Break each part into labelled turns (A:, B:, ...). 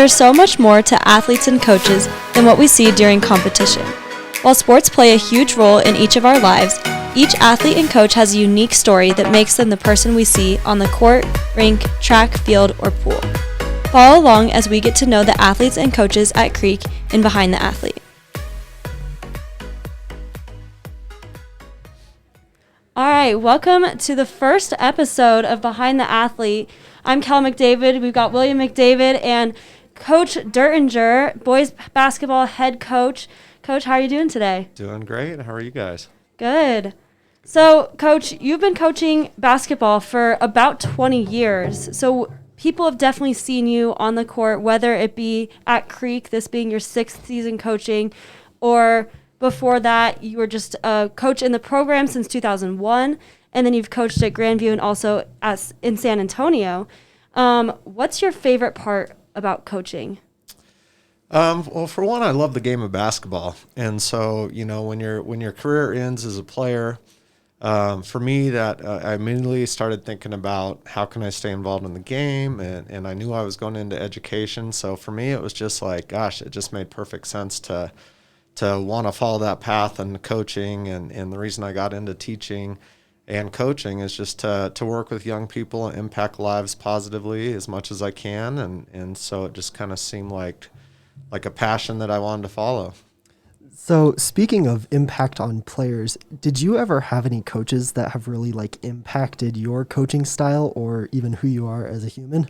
A: There's so much more to athletes and coaches than what we see during competition. While sports play a huge role in each of our lives, each athlete and coach has a unique story that makes them the person we see on the court, rink, track, field, or pool. Follow along as we get to know the athletes and coaches at Creek and Behind the Athlete. All right, welcome to the first episode of Behind the Athlete. I'm Kel McDavid. We've got William McDavid and Coach Dertinger, boys basketball head coach. Coach, how are you doing today?
B: Doing great. How are you guys?
A: Good. So, Coach, you've been coaching basketball for about 20 years. So people have definitely seen you on the court, whether it be at Creek, this being your 6th season coaching, or before that, you were just a coach in the program since 2001, and then you've coached at Grandview and also in San Antonio. What's your favorite part about coaching?
B: Well, for one, I love the game of basketball, and so when your career ends as a player, for me, that I immediately started thinking about how can I stay involved in the game, and I knew I was going into education. So for me, it was just like, gosh, it just made perfect sense to want to follow that path and coaching. And the reason I got into teaching and coaching is just to work with young people and impact lives positively as much as I can. And so it just kind of seemed like a passion that I wanted to follow.
C: So speaking of impact on players, did you ever have any coaches that have really impacted your coaching style or even who you are as a human?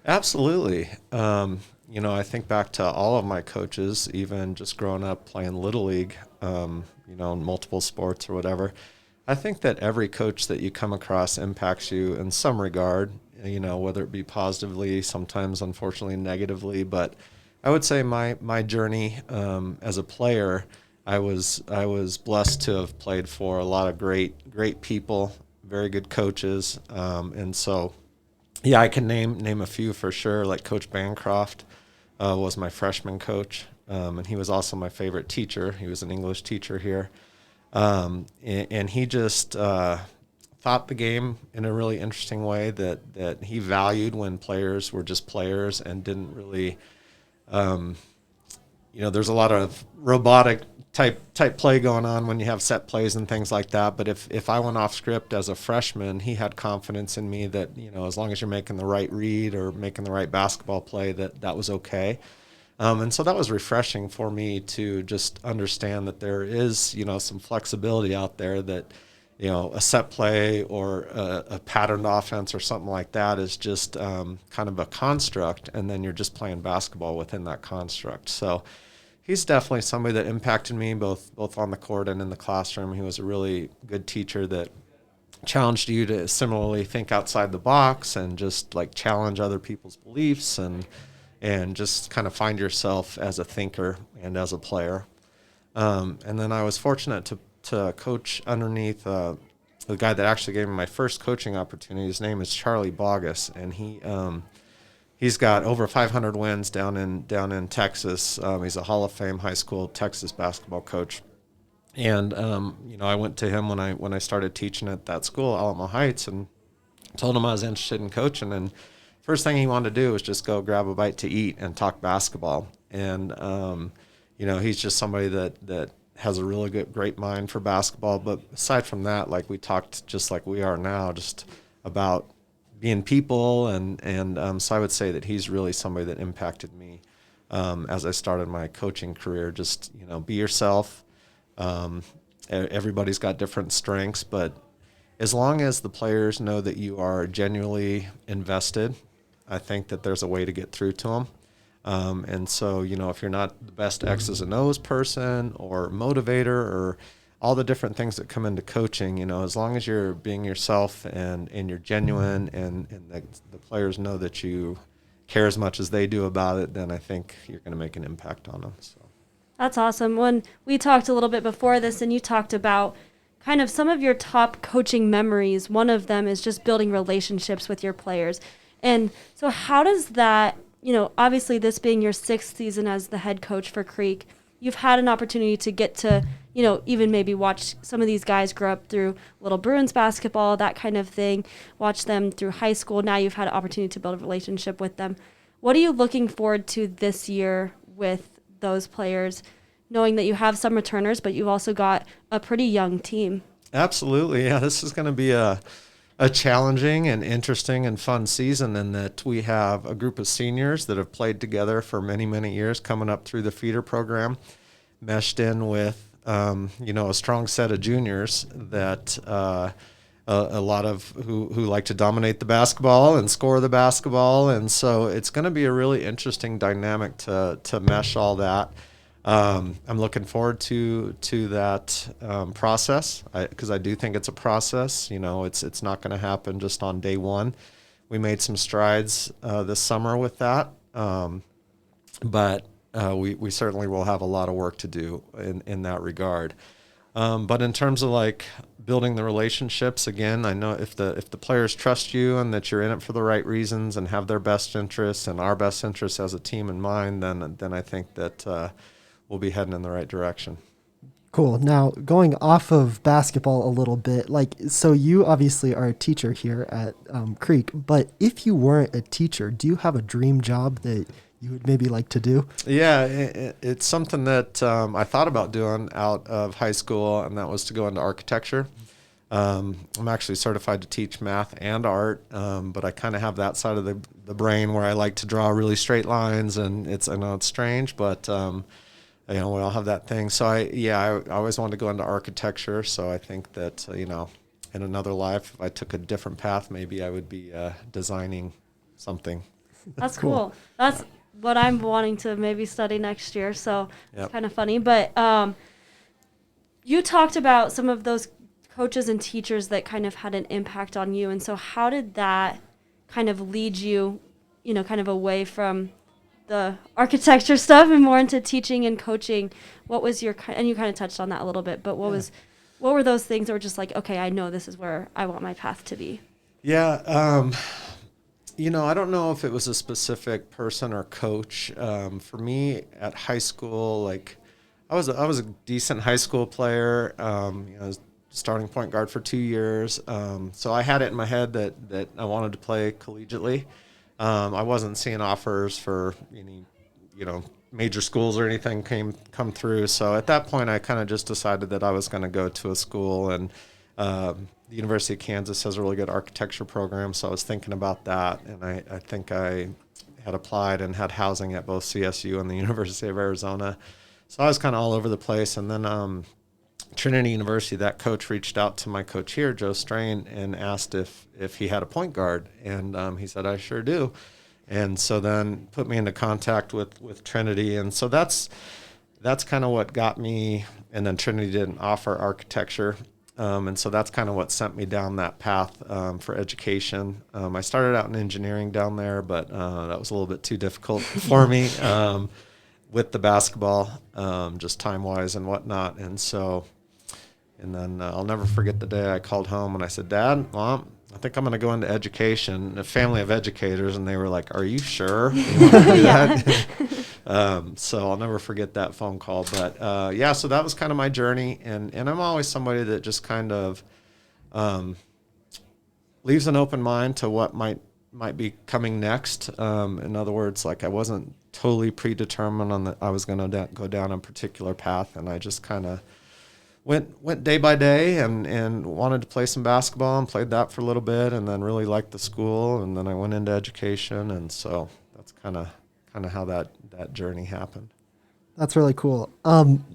B: Absolutely. I think back to all of my coaches, even just growing up playing Little League, in multiple sports or whatever. I think that every coach that you come across impacts you in some regard, whether it be positively, sometimes unfortunately negatively. But I would say my journey as a player, I was blessed to have played for a lot of great people, very good coaches, and so yeah, I can name a few for sure. Like Coach Bancroft was my freshman coach, and he was also my favorite teacher. He was an English teacher here, and he just thought the game in a really interesting way that he valued when players were just players and didn't really. There's a lot of robotic type play going on when you have set plays and things like that. But if I went off script as a freshman, he had confidence in me that, as long as you're making the right read or making the right basketball play, that was okay. And so that was refreshing for me to just understand that there is, some flexibility out there that, a set play or a patterned offense or something like that is just kind of a construct, and then you're just playing basketball within that construct. So he's definitely somebody that impacted me both on the court and in the classroom. He was a really good teacher that challenged you to similarly think outside the box and just challenge other people's beliefs and just kind of find yourself as a thinker and as a player. And then I was fortunate to coach underneath the guy that actually gave me my first coaching opportunity. His name is Charlie Bogus, and he's got over 500 wins down in Texas. He's a Hall of Fame high school Texas basketball coach, and I went to him when I started teaching at that school, Alamo Heights, and told him I was interested in coaching. And first thing he wanted to do was just go grab a bite to eat and talk basketball. And he's just somebody that has a really great mind for basketball. But aside from that, we talked just like we are now, just about being people. And so I would say that he's really somebody that impacted me as I started my coaching career. Just, be yourself. Everybody's got different strengths, but as long as the players know that you are genuinely invested, I think that there's a way to get through to them. And so, if you're not the best X's and O's person or motivator or all the different things that come into coaching, as long as you're being yourself and you're genuine and the players know that you care as much as they do about it, then I think you're going to make an impact on them. So
A: That's awesome. When we talked a little bit before this, and you talked about kind of some of your top coaching memories, one of them is just building relationships with your players. And so how does that, obviously this being your 6th season as the head coach for Creek, you've had an opportunity to get to, even maybe watch some of these guys grow up through Little Bruins basketball, that kind of thing, watch them through high school. Now you've had an opportunity to build a relationship with them. What are you looking forward to this year with those players, knowing that you have some returners, but you've also got a pretty young team?
B: Absolutely. Yeah, this is going to be a challenging and interesting and fun season in that we have a group of seniors that have played together for many, many years coming up through the feeder program, meshed in with, a strong set of juniors that a lot of who like to dominate the basketball and score the basketball. And so it's going to be a really interesting dynamic to mesh all that. I'm looking forward to that process because I do think it's a process. It's not going to happen just on day one. We made some strides this summer with that, but we certainly will have a lot of work to do in that regard. But in terms of like building the relationships, again, I know if the players trust you and that you're in it for the right reasons and have their best interests and our best interests as a team in mind, then I think that we'll be heading in the right direction.
C: Cool. Now, going off of basketball a little bit, so you obviously are a teacher here at Creek, but if you weren't a teacher, do you have a dream job that you would maybe like to do?
B: Yeah, it's something that I thought about doing out of high school, and that was to go into architecture. I'm actually certified to teach math and art, but I kind of have that side of the brain where I like to draw really straight lines, and I know it's strange, but we all have that thing. So I always wanted to go into architecture. So I think that, in another life, if I took a different path, maybe I would be designing something.
A: That's cool. That's what I'm wanting to maybe study next year. So
B: Yep.
A: It's kind of funny. But you talked about some of those coaches and teachers that kind of had an impact on you. And so how did that kind of lead you, kind of away from the architecture stuff and more into teaching and coaching? What was and you kind of touched on that a little bit, but what were those things that were just like, okay, I know this is where I want my path to be?
B: Yeah. I don't know if it was a specific person or coach. For me at high school, I was a decent high school player. I was starting point guard for 2 years. So I had it in my head that I wanted to play collegiately. I wasn't seeing offers for any, major schools or anything come through. So at that point, I kind of just decided that I was going to go to a school, and the University of Kansas has a really good architecture program. So I was thinking about that, and I think I had applied and had housing at both CSU and the University of Arizona. So I was kind of all over the place. And then Trinity University, that coach reached out to my coach here, Joe Strain, and asked if he had a point guard. And he said, I sure do. And so then put me into contact with Trinity. And so that's kind of what got me. And then Trinity didn't offer architecture. And so that's kind of what sent me down that path for education. I started out in engineering down there, but that was a little bit too difficult for me with the basketball, just time-wise and whatnot. And then I'll never forget the day I called home and I said, Dad, Mom, I think I'm going to go into education, a family of educators. And they were like, are you sure you want to do that? So I'll never forget that phone call. But so that was kind of my journey. And I'm always somebody that just kind of leaves an open mind to what might be coming next. In other words, I wasn't totally predetermined on that I was going to go down a particular path. And I just kind of went day by day and wanted to play some basketball and played that for a little bit, and then really liked the school, and then I went into education, and so that's kind of how that journey happened.
C: That's really cool.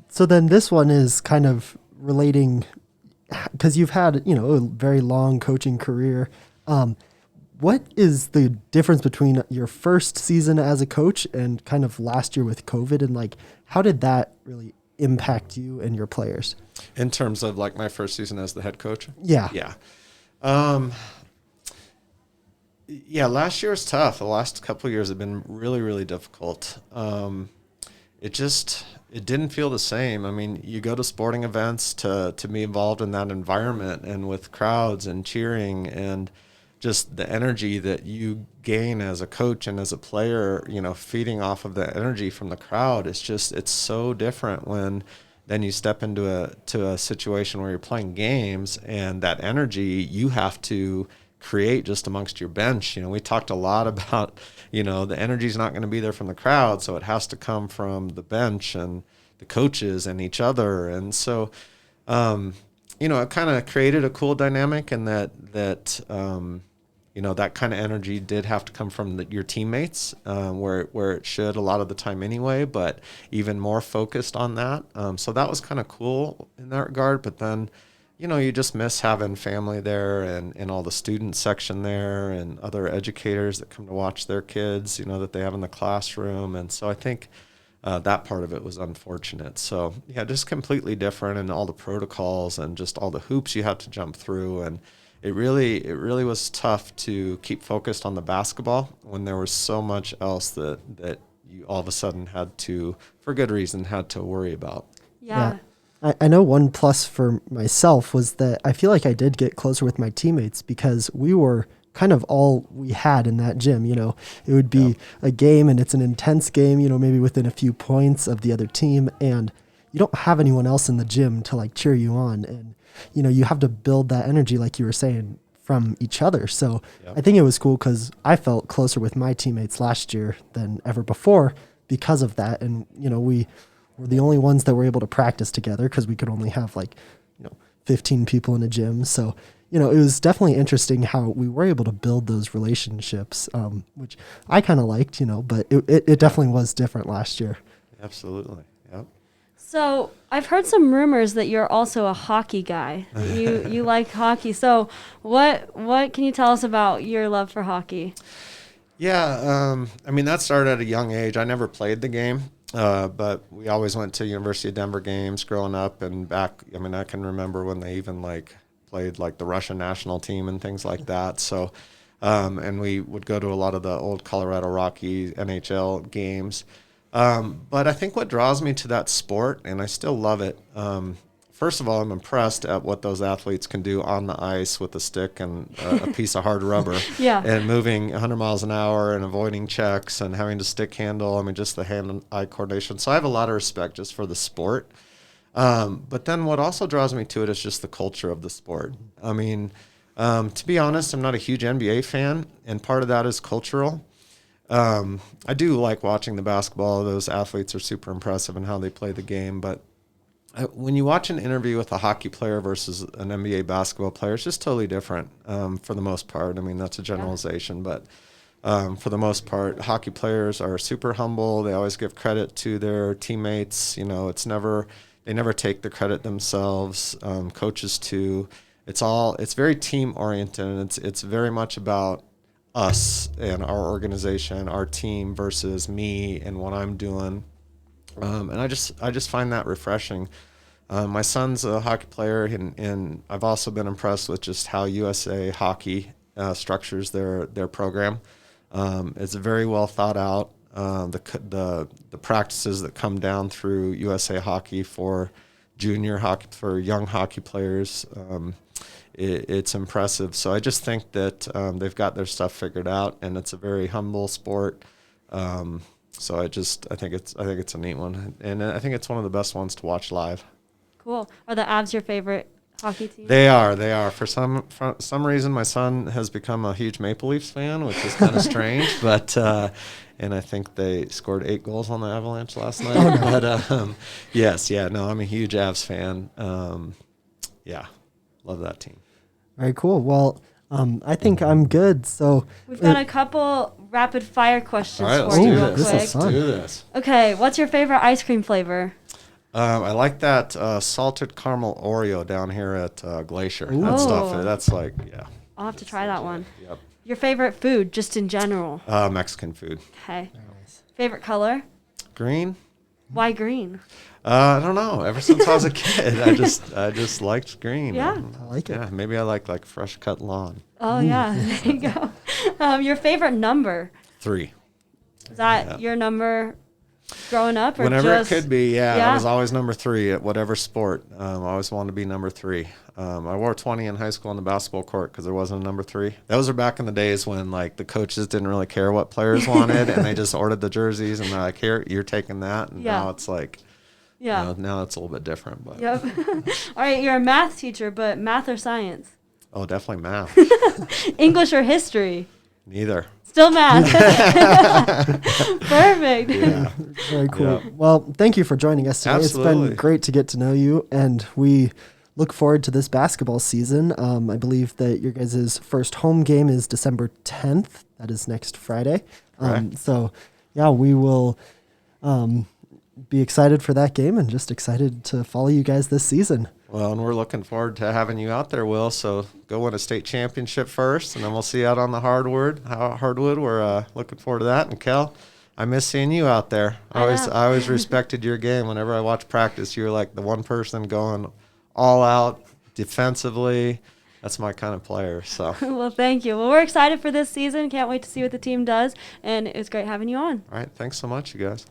C: So then this one is kind of relating, because you've had a very long coaching career. What is the difference between your first season as a coach and kind of last year with COVID, and how did that really impact you and your players?
B: In terms of my first season as the head coach?
C: Yeah.
B: Yeah. Last year was tough. The last couple of years have been really, really difficult. It didn't feel the same. I mean, you go to sporting events to be involved in that environment and with crowds and cheering and just the energy that you gain as a coach and as a player, feeding off of the energy from the crowd. It's so different when then you step into a situation where you're playing games, and that energy, you have to create just amongst your bench. We talked a lot about, the energy's not going to be there from the crowd, so it has to come from the bench and the coaches and each other. And so, it kind of created a cool dynamic, and that kind of energy did have to come from your teammates, where it should a lot of the time anyway, but even more focused on that. So that was kind of cool in that regard. But then, you just miss having family there and all the student section there and other educators that come to watch their kids, that they have in the classroom. And so I think that part of it was unfortunate. So, yeah, just completely different, and all the protocols and just all the hoops you had to jump through. And it really was tough to keep focused on the basketball when there was so much else that you all of a sudden had to, for good reason, had to worry about.
A: Yeah.
C: I know one plus for myself was that I feel like I did get closer with my teammates because we were kind of all we had in that gym. It would be a game, and it's an intense game, maybe within a few points of the other team, and you don't have anyone else in the gym to like cheer you on. And, you have to build that energy, like you were saying, from each other. So I think it was cool because I felt closer with my teammates last year than ever before because of that. And, we were the only ones that were able to practice together because we could only have 15 people in a gym. So, it was definitely interesting how we were able to build those relationships, which I kind of liked, but it definitely was different last year.
B: Absolutely. Yep.
A: So I've heard some rumors that you're also a hockey guy. You like hockey. So what can you tell us about your love for hockey?
B: Yeah, that started at a young age. I never played the game, but we always went to University of Denver games growing up, and back. I can remember when they even played the Russian national team and things like that. So, and we would go to a lot of the old Colorado Rockies NHL games. But I think what draws me to that sport, and I still love it, first of all, I'm impressed at what those athletes can do on the ice with a stick and a piece of hard rubber.
A: Yeah.
B: And moving 100 miles an hour and avoiding checks and having to stick handle. Just the hand-eye coordination. So I have a lot of respect just for the sport. But then what also draws me to it is just the culture of the sport. To be honest, I'm not a huge NBA fan, and part of that is cultural. I do like watching the basketball. Those athletes are super impressive in how they play the game. But when you watch an interview with a hockey player versus an NBA basketball player, it's just totally different for the most part. That's a generalization. But for the most part, hockey players are super humble. They always give credit to their teammates. They never take the credit themselves. Coaches too. It's very team oriented, and it's very much about us and our organization, our team versus me and what I'm doing. And I just find that refreshing. My son's a hockey player, and I've also been impressed with just how USA Hockey structures their program. It's very well thought out. The practices that come down through USA Hockey for junior hockey, for young hockey players, it's impressive. So I just think that they've got their stuff figured out, and it's a very humble sport. So I think it's a neat one, and I think it's one of the best ones to watch live.
A: Cool. Are the Avs your favorite hockey team?
B: They are. For some reason, my son has become a huge Maple Leafs fan, which is kind of strange. But and I think they scored 8 goals on the Avalanche last night. Oh, no. But yes, yeah, no, I'm a huge Avs fan. Yeah, love that team.
C: Very cool. Well, I think I'm good. So
A: we've got a couple rapid fire questions
B: all right,
A: for you real
B: let's
A: quick.
B: do this.
A: Okay, what's your favorite ice cream flavor?
B: I like that salted caramel Oreo down here at Glacier.
A: Ooh.
B: That stuff, that's yeah.
A: I'll have to try that one.
B: Yep.
A: Your favorite food, just in general?
B: Mexican food.
A: Okay. Nice. Favorite color?
B: Green.
A: Why green?
B: I don't know. Ever since I was a kid, I just liked green.
A: Yeah.
C: I like it.
B: Yeah, maybe I like fresh cut lawn.
A: Oh, yeah. There you go. Your favorite number?
B: 3.
A: Is that your number growing up? Or
B: whenever
A: just,
B: it could be, yeah. I was always number 3 at whatever sport. I always wanted to be number 3. I wore 20 in high school on the basketball court because there wasn't a number 3. Those are back in the days when the coaches didn't really care what players wanted, and they just ordered the jerseys, and they're like, "Here, you're taking that." And now it's now it's a little bit different. But
A: yep. All right, you're a math teacher, but math or science?
B: Oh, definitely math.
A: English or history?
B: Neither.
A: Still math. Perfect.
B: Yeah.
C: Very cool.
B: Yeah.
C: Well, thank you for joining us today. It's
B: Absolutely.
C: been great to get to know you, and we look forward to this basketball season. I believe that your guys' first home game is December 10th. That is next Friday.
B: Correct.
C: So, yeah, we will be excited for that game and just excited to follow you guys this season.
B: Well, and we're looking forward to having you out there, Will. So go win a state championship first, and then we'll see you out on the hardwood. We're looking forward to that. And Kel, I miss seeing you out there. I always respected your game. Whenever I watch practice, you're like the one person going all out defensively. That's my kind of player. So.
A: Well, thank you. Well, we're excited for this season. Can't wait to see what the team does, and it was great having you on.
B: All right. Thanks so much, you guys.